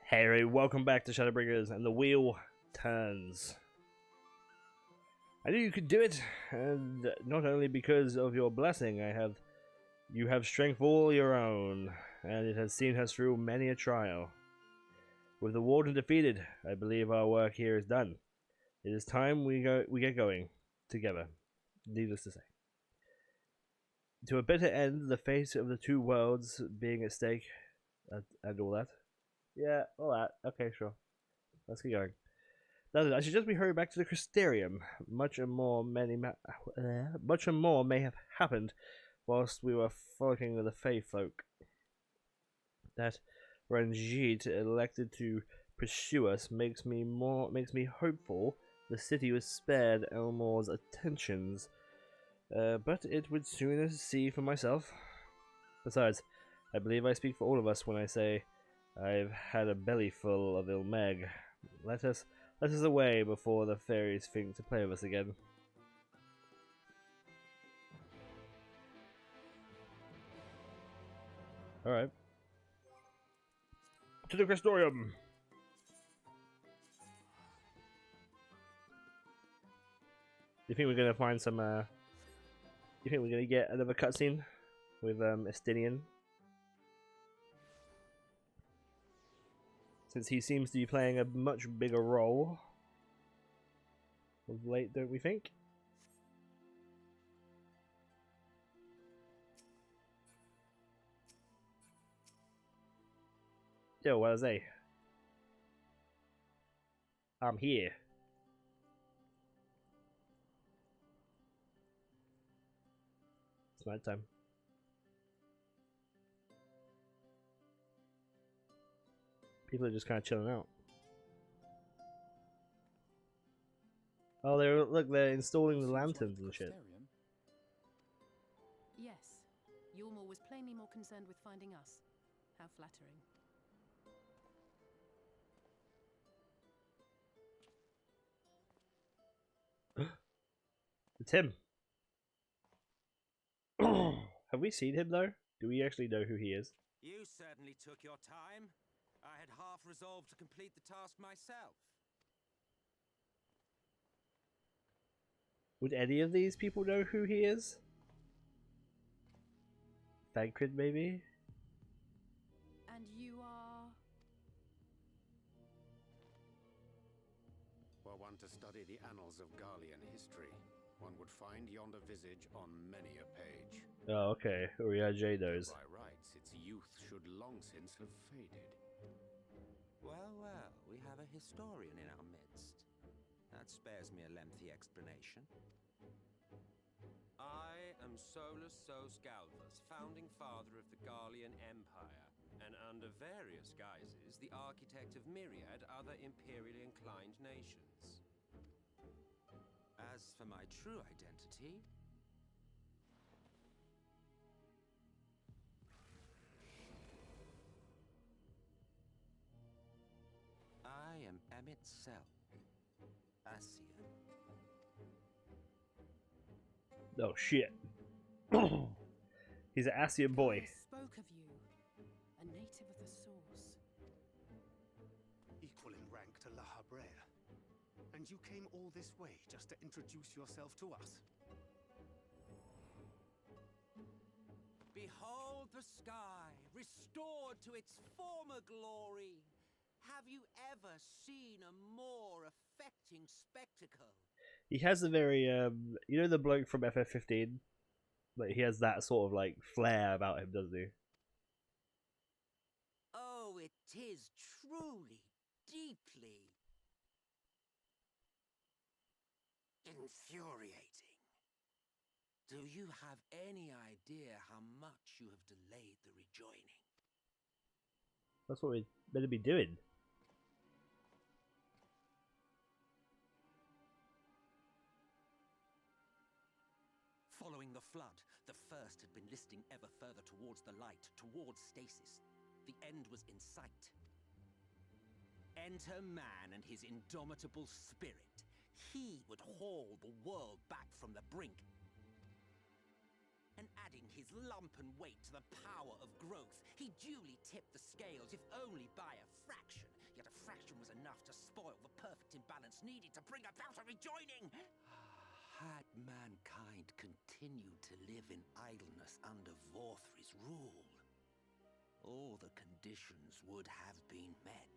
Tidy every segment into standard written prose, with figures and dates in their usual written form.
Hey everybody, welcome back to ShadowBringers, and the wheel turns. I knew you could do it, and not only because of your blessing, you have strength all your own, and it has seen us through many a trial. With the warden defeated, I believe our work here is done. It is time we get going together. Needless to say, to a better end, the fate of the two worlds being at stake, and all that. Yeah, all that. Okay, sure. Let's get going. I should just be hurried back to the Crystarium. Much and more may have happened whilst we were frolicking with the Fey folk. That Ranjit elected to pursue us makes me hopeful the city was spared Elmore's attentions. But it would sooner see for myself. Besides, I believe I speak for all of us when I say I've had a belly full of Ilmeg. Let us away before the fairies think to play with us again. Alright. To the Crystorium! You think we're gonna find some, you think we're gonna get another cutscene with, Estinian? Since he seems to be playing a much bigger role of late, don't we think? Yo, what is they? I'm here. It's night time. People are just kind of chilling out. Oh, they're installing the lanterns and shit. Yes, Yulmore was plainly more concerned with finding us. How flattering. It's him. Have we seen him though? Do we actually know who he is? You certainly took your time. I had half resolved to complete the task myself. Would any of these people know who he is? Thancred, maybe? And you are? Were one to study the annals of Garlean history, one would find yonder visage on many a page. Oh, okay. Uriah J knows. By rights, its youth should long since have faded. Well, well, we have a historian in our midst. That spares me a lengthy explanation. I am Solus Sos Galvus, founding father of the Garlean Empire, and under various guises, the architect of myriad other imperially inclined nations. As for my true identity, I am Emmett Sel, Asian. Oh shit. He's an Asian boy. Spoke of you, a native of the source. Equal in rank to La Habrea. And you came all this way just to introduce yourself to us? Behold the sky, restored to its former glory. Have you ever seen a more affecting spectacle? He has a very, you know the bloke from FF15? Like, he has that sort of, like, flair about him, doesn't he? Oh, it is truly, deeply infuriating. Do you have any idea how much you have delayed the rejoining? That's what we better be doing. Following the flood, the first had been listing ever further towards the light, towards stasis. The end was in sight. Enter man and his indomitable spirit. He would haul the world back from the brink. And adding his lump and weight to the power of growth, he duly tipped the scales, if only by a fraction, spoil the perfect imbalance needed to bring about a rejoining. Had mankind continued to live in idleness under Vorthri's rule, all the conditions would have been met.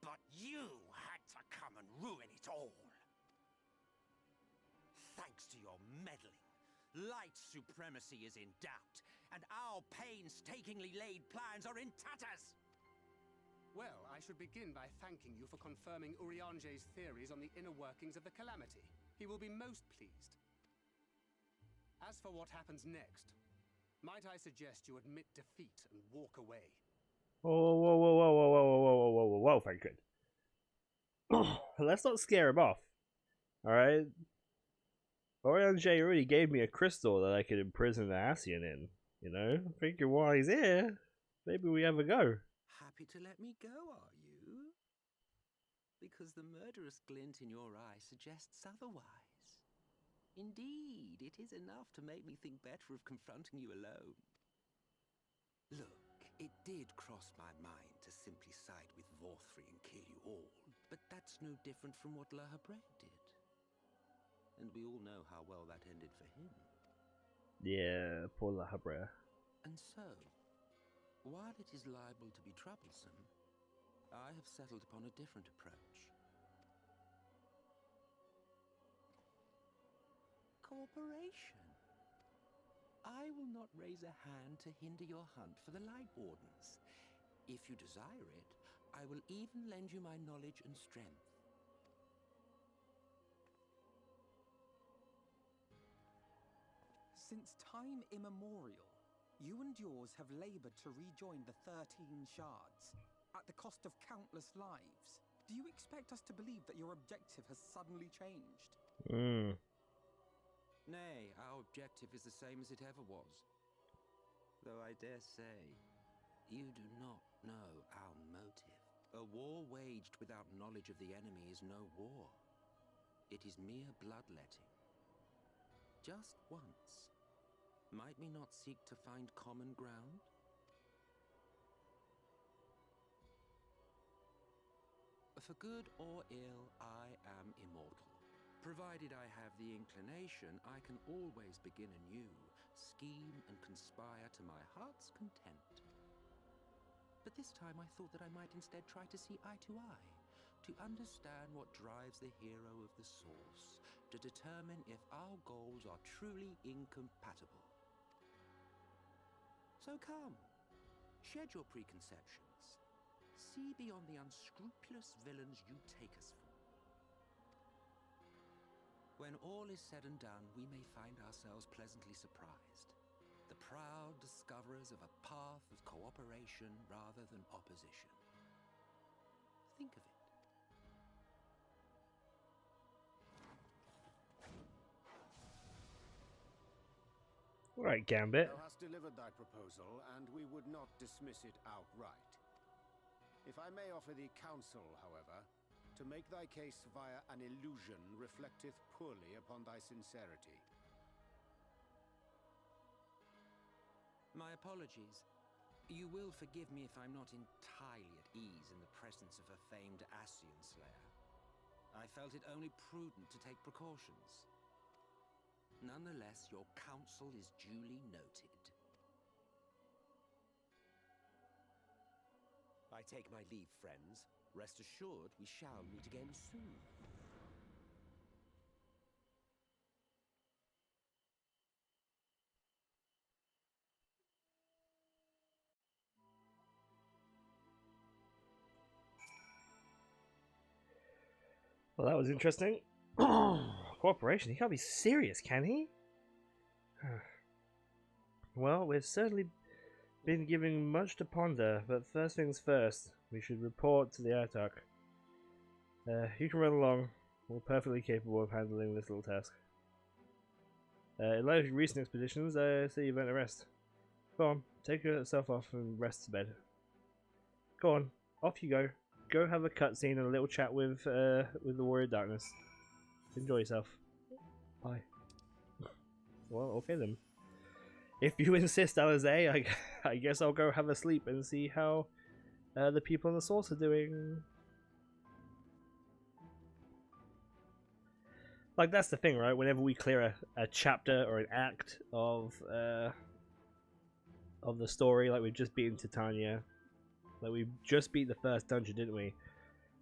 But you had to come and ruin it all. Thanks to your meddling, light supremacy is in doubt, and our painstakingly laid plans are in tatters. Well, I should begin by thanking you for confirming Urianger's theories on the inner workings of the Calamity. He will be most pleased. As for what happens next, might I suggest you admit defeat and walk away? Whoa, whoa, whoa, whoa, whoa, whoa, whoa, whoa, whoa, whoa, whoa, thank you. Let's not scare him off. Alright? Urianger already gave me a crystal that I could imprison the Ascian in. You know? Thinking while he's here, maybe we have a go. Happy to let me go, are you? Because the murderous glint in your eye suggests otherwise. Indeed, it is enough to make me think better of confronting you alone. Look, it did cross my mind to simply side with Vorthri and kill you all, but that's no different from what Lahabrea did. And we all know how well that ended for him. Yeah, poor Lahabrea. And so, while it is liable to be troublesome, I have settled upon a different approach. Cooperation. I will not raise a hand to hinder your hunt for the Light Wardens. If you desire it, I will even lend you my knowledge and strength. Since time immemorial, you and yours have labored to rejoin the 13 shards, at the cost of countless lives. Do you expect us to believe that your objective has suddenly changed? Nay, our objective is the same as it ever was. Though I dare say, you do not know our motive. A war waged without knowledge of the enemy is no war. It is mere bloodletting. Just once. Might we not seek to find common ground? For good or ill, I am immortal. Provided I have the inclination, I can always begin anew, scheme and conspire to my heart's content. But this time I thought that I might instead try to see eye to eye, to understand what drives the hero of the Source, to determine if our goals are truly incompatible. So come, shed your preconceptions. See beyond the unscrupulous villains you take us for. When all is said and done, we may find ourselves pleasantly surprised. The proud discoverers of a path of cooperation rather than opposition. Think of it. Alright, Gambit. Thou hast delivered thy proposal, and we would not dismiss it outright. If I may offer thee counsel, however, to make thy case via an illusion reflecteth poorly upon thy sincerity. My apologies. You will forgive me if I'm not entirely at ease in the presence of a famed Ascian slayer. I felt it only prudent to take precautions. Nonetheless, your counsel is duly noted. I take my leave, friends. Rest assured, we shall meet again soon. Well, that was interesting. Cooperation? He can't be serious, can he? Well, we've certainly been giving much to ponder, but first things first, we should report to the Airtuck. You can run along. We're perfectly capable of handling this little task. In light of your recent expeditions, I say you've earned a rest. Go on, take yourself off and rest to bed. Go on, off you go. Go have a cutscene and a little chat with the Warrior of Darkness. Enjoy yourself. Bye. Well, okay then. if you insist, Alize, I guess I'll go have a sleep and see how the people in the source are doing. Like, that's the thing, right? Whenever we clear a chapter or an act of the story, like we've just beaten Titania, like we just beat the first dungeon, didn't we?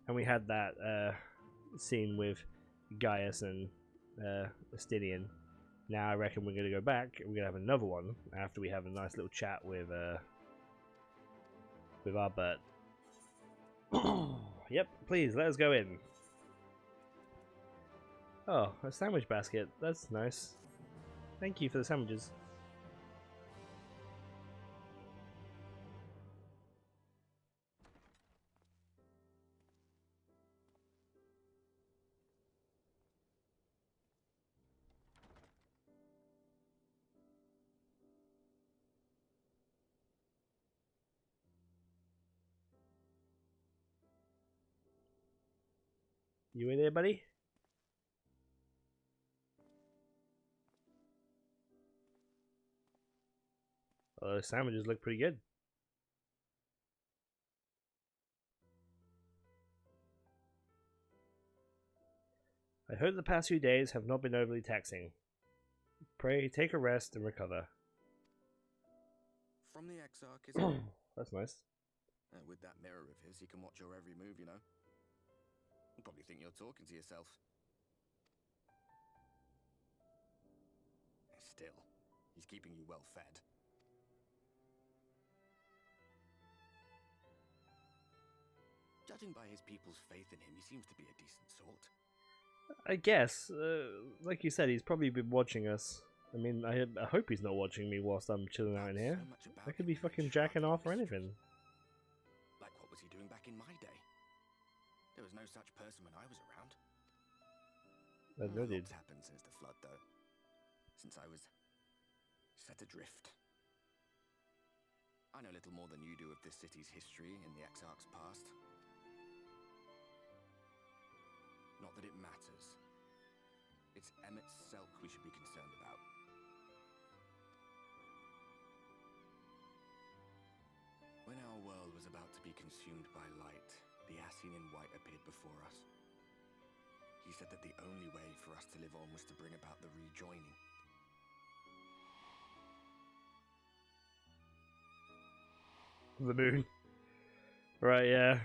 And we had that scene with Gaius and Estinian. Now I reckon we're gonna go back and we're gonna have another one after we have a nice little chat with our Bert. Yep, please let us go in. Oh, a sandwich basket. That's nice. Thank you for the sandwiches. You in there, buddy? Oh, those sandwiches look pretty good. I hope the past few days have not been overly taxing. Pray take a rest and recover. From the Exarch, is it? That's nice. With that mirror of his, he can watch your every move, you know. He'll probably think you're talking to yourself. Still, he's keeping you well fed. Judging by his people's faith in him, he seems to be a decent sort. I guess, like you said, he's probably been watching us. I mean, I hope he's not watching me whilst I'm chilling out in here. I could be fucking jacking off or anything. Like what was he doing back in my day? There was no such person when I was around. No, dude. What's happened since the flood, though? Since I was set adrift. I know little more than you do of this city's history in the Exarch's past. Not that it matters. It's Emmett's Selk we should be concerned about. When our world was about to be consumed by light, the Ascian in white appeared before us. He said that the only way for us to live on was to bring about the rejoining. The moon. Right, yeah.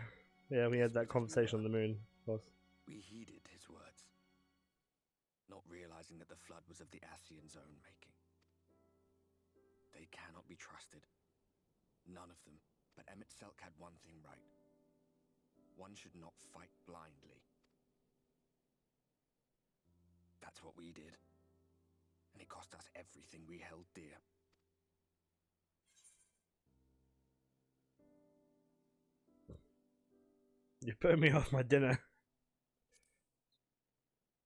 Yeah, we had that conversation on the moon. Of course. We heeded his words, not realizing that the flood was of the Ascian's own making. They cannot be trusted. None of them. But Emmett Selk had one thing right. One should not fight blindly. That's what we did. And it cost us everything we held dear. You put me off my dinner.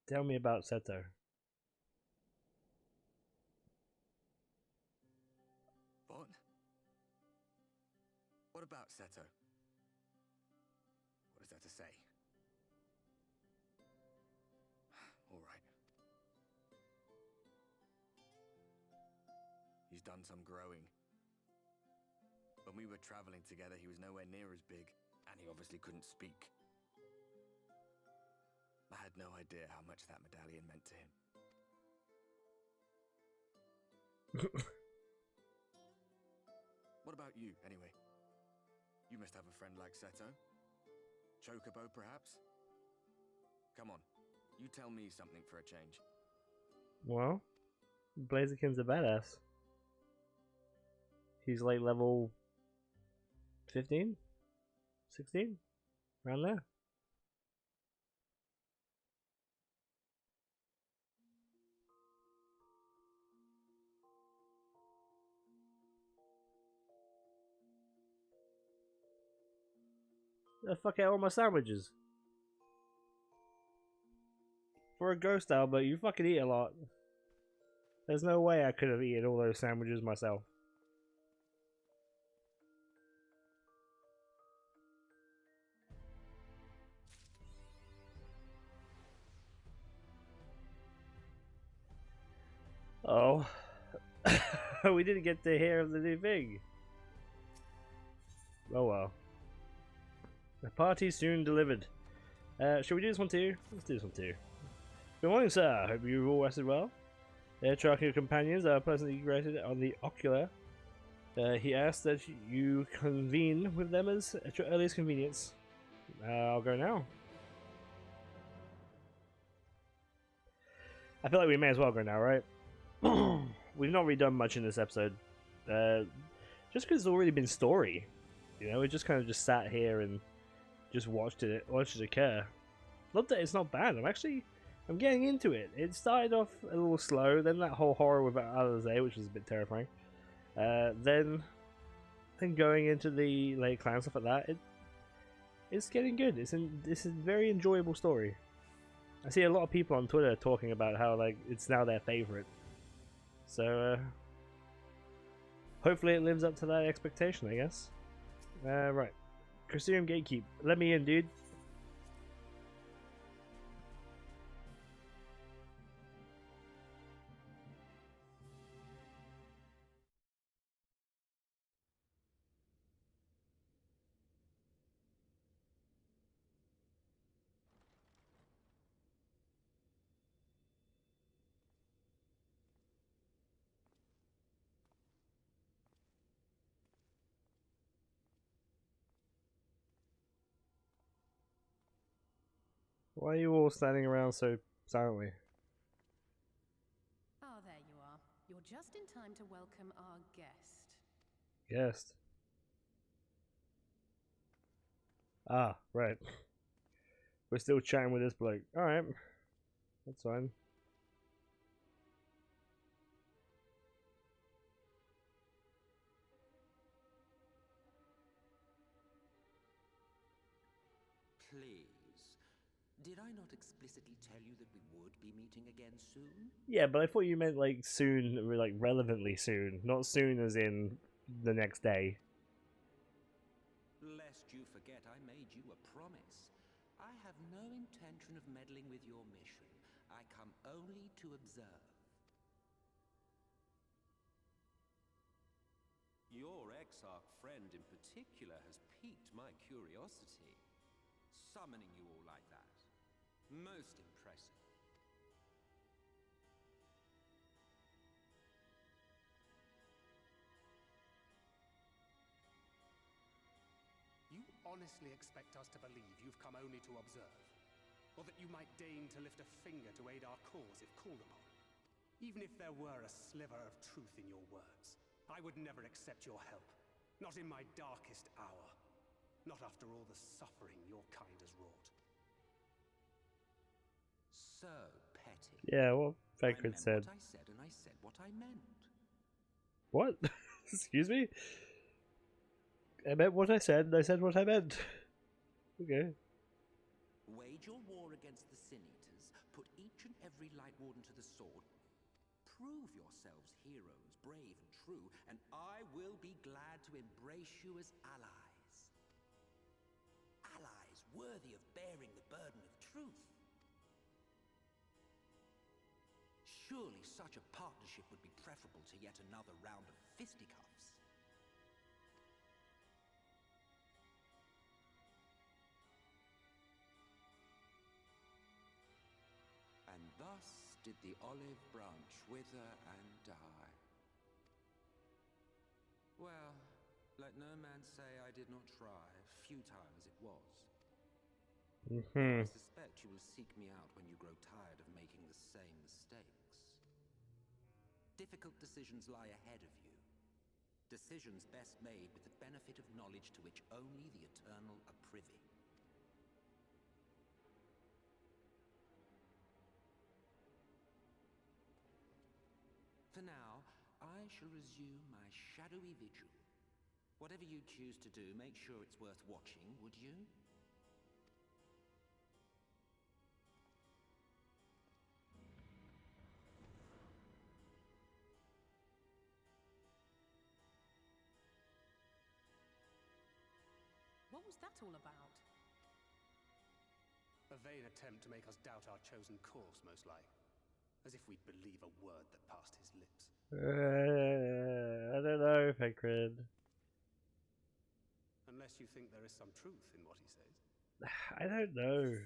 Tell me about Seto. What? What about Seto? What is there to say? All right. He's done some growing. When we were traveling together, he was nowhere near as big, and he obviously couldn't speak. I had no idea how much that medallion meant to him. What about you, anyway? You must have a friend like Seto. Chocobo, perhaps? Come on, you tell me something for a change. Well, Blaziken's a badass. He's like level 15? 16? Around there. The fuck out all my sandwiches. For a ghost Albert, you fucking eat a lot. There's no way I could have eaten all those sandwiches myself. Oh. we didn't get to hear of the new thing. Oh well. The party soon delivered. Should we do this one too? Let's do this one too. Good morning, sir. Hope you all rested well. Tracking your companions are pleasantly greeted on the ocular. He asked that you convene with them at your earliest convenience. I'll go now. I feel like we may as well go now, right? We've not really done much in this episode. Just because it's already been story. You know, we just kind of just sat here and just watched it occur. Not that it's not bad. I'm getting into it. It started off a little slow, then that whole horror with Alize, which was a bit terrifying. Then going into the late clown stuff like that, it's getting good. It's a very enjoyable story. I see a lot of people on Twitter talking about how like it's now their favorite. So hopefully it lives up to that expectation, I guess. Right, Crucium Gatekeep, let me in, dude. Why are you all standing around so silently? Ah, there you are. You're just in time to welcome our guest. Guest? Ah, right. We're still chatting with this bloke. Alright. That's fine. Please. Did I not explicitly tell you that we would be meeting again soon? Yeah, but I thought you meant like soon, like relevantly soon. Not soon as in the next day. Lest you forget, I made you a promise. I have no intention of meddling with your mission. I come only to observe. Your Exarch friend in particular has piqued my curiosity. Summoning you all like that. Most impressive. You honestly expect us to believe you've come only to observe? Or that you might deign to lift a finger to aid our cause if called upon? Even if there were a sliver of truth in your words, I would never accept your help. Not in my darkest hour. Not after all the suffering your kind has wrought. So petty. Yeah, well, Vecrid I said. meant what I said, and I said what I meant. What? Excuse me? I meant what I said, and I said what I meant. Okay. Wage your war against the Sin Eaters, put each and every Light Warden to the sword, prove yourselves heroes, brave and true, and I will be glad to embrace you as allies. Allies worthy of bearing the burden of truth. Surely such a partnership would be preferable to yet another round of fisticuffs. And thus did the olive branch wither and die. Well, let no man say I did not try, futile as it was. I suspect you will seek me out when you grow tired of making the same mistakes. Difficult decisions lie ahead of you. Decisions best made with the benefit of knowledge to which only the eternal are privy. For now, I shall resume my shadowy vigil. Whatever you choose to do, make sure it's worth watching, would you? What was that all about? A vain attempt to make us doubt our chosen course, most like. As if we'd believe a word that passed his lips. I don't know, Fegrid. Unless you think there is some truth in what he says. I don't know.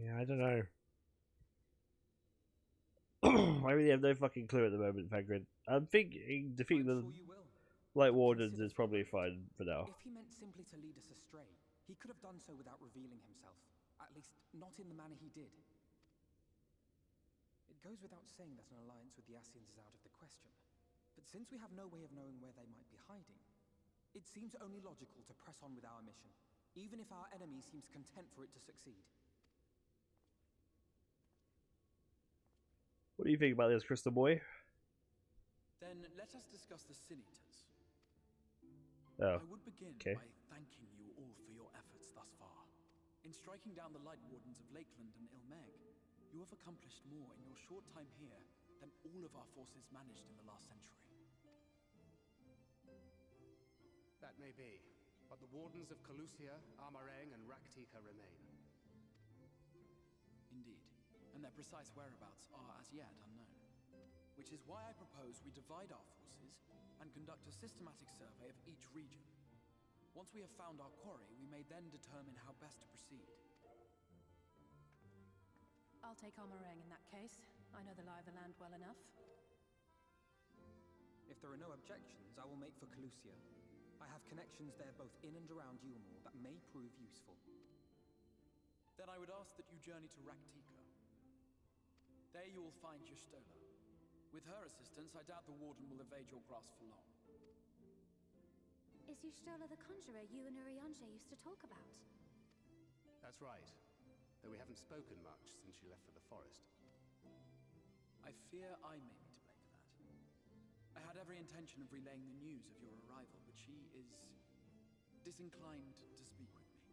Yeah, I don't know. I really have no fucking clue at the moment, Fegrid. I'm thinking defeating the I'm sure you will. Light Wardens Consider is for a probably moment. fine for now. If he meant simply to lead us astray, he could have done so without revealing himself. At least, not in the manner he did. It goes without saying that an alliance with the Ascians is out of the question. But since we have no way of knowing where they might be hiding, it seems only logical to press on with our mission, even if our enemy seems content for it to succeed. What do you think about this, Crystal Boy? Then let us discuss the Sin-Eaters. Oh, I would begin okay. by thanking you all for your efforts thus far. In striking down the Light Wardens of Lakeland and Ilmeg, you have accomplished more in your short time here than all of our forces managed in the last century. That may be, but the Wardens of Calusia, Amareng, and Raktika remain. Indeed, and their precise whereabouts are as yet unknown. Which is why I propose we divide our forces and conduct a systematic survey of each region. Once we have found our quarry, we may then determine how best to proceed. I'll take Amareng in that case. I know the lie of the land well enough. If there are no objections, I will make for Calusia. I have connections there both in and around Yulmore that may prove useful. Then I would ask that you journey to Raktika. There you will find Y'shtola. With her assistance, I doubt the Warden will evade your grasp for long. Is Y'shtola the conjurer you and Urianger used to talk about? That's right. Though we haven't spoken much since she left for the forest. I fear I may be to blame for that. I had every intention of relaying the news of your arrival, but she is disinclined to speak with me.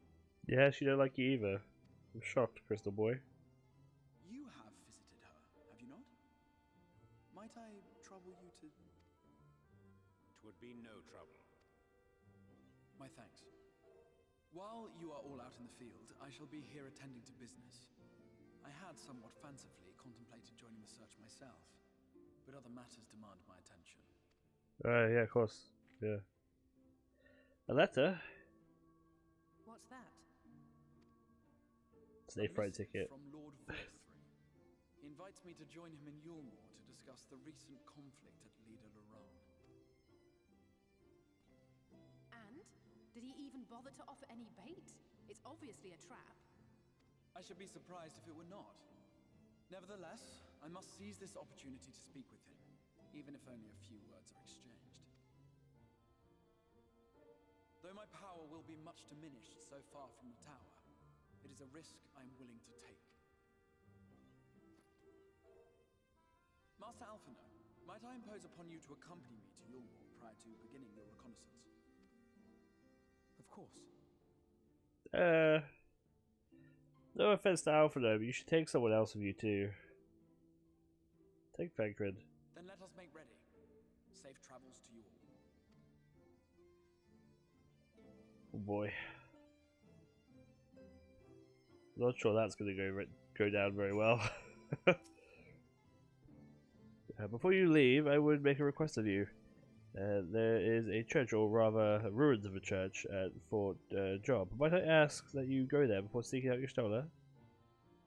Yeah, she don't like you either. I'm shocked, Crystal Boy. You have visited her, have you not? Might I trouble you to... Twould be no trouble. My thanks. While you are all out in the field, I shall be here attending to business. I had somewhat fancifully contemplated joining the search myself, but other matters demand my attention. Yeah, of course. Yeah. A letter? What's that? It's a fright ticket. From Lord Vorthry. He invites me to join him in Yulmore to discuss the recent conflict at Lida Luran. And? Did he even bother to offer any bait? It's obviously a trap. I should be surprised if it were not. Nevertheless, I must seize this opportunity to speak with him, even if only a few words are exchanged. Though my power will be much diminished so far from the tower, it is a risk I am willing to take. Master Alphino, might I impose upon you to accompany me to Yulmore prior to beginning your reconnaissance? Of course. No offense to Alphino, but you should take someone else with you too. Take Fegrid. Then let us make ready. Safe travels to you all. Oh boy. Not sure that's going to go down very well. Before you leave, I would make a request of you. There is a church, or rather ruins of a church, at Fort Job. Might I ask that you go there before seeking out Y'shtola?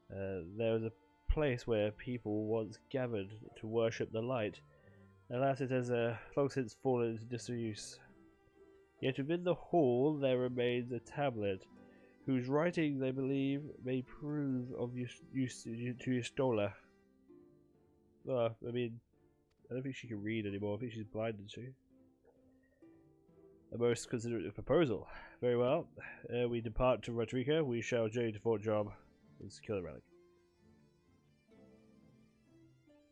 There is a place where people once gathered to worship the light. Alas, it has long since fallen into disuse. Yet within the hall there remains a tablet, whose writings, I believe, may prove of use to Y'shtola. Well, I mean, I don't think she can read anymore. I think she's blind, isn't she? A most considerate proposal. Very well. We depart to Rodriga. We shall journey to Fort Job and secure the relic.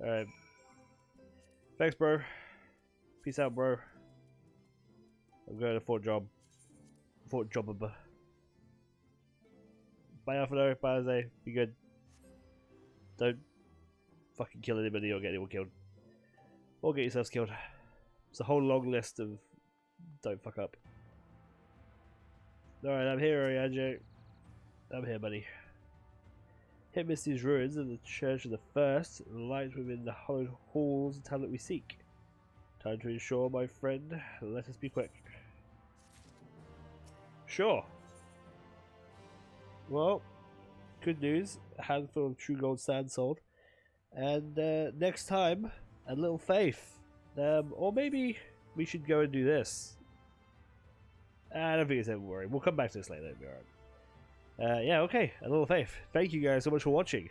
Alright. Thanks, bro. Peace out, bro. I'm going to Fort Job. Fort Jobba. Bye, Alphino. Bye, Jose. Be good. Don't fucking kill anybody or get anyone killed. Or get yourselves killed. It's a whole long list of Don't fuck up. Alright, I'm here, Orianjo. I'm here, buddy. Hit Misty's ruins and the Church of the First, light within the hollowed halls the tablet we seek. Time to ensure, my friend. Let us be quick. Sure. Well, good news. A handful of true gold sand sold. And next time, a little faith. Or maybe we should go and do this. I don't think it's ever worried. We'll come back to this later. It'll be alright. Yeah, okay. A little faith. Thank you guys so much for watching.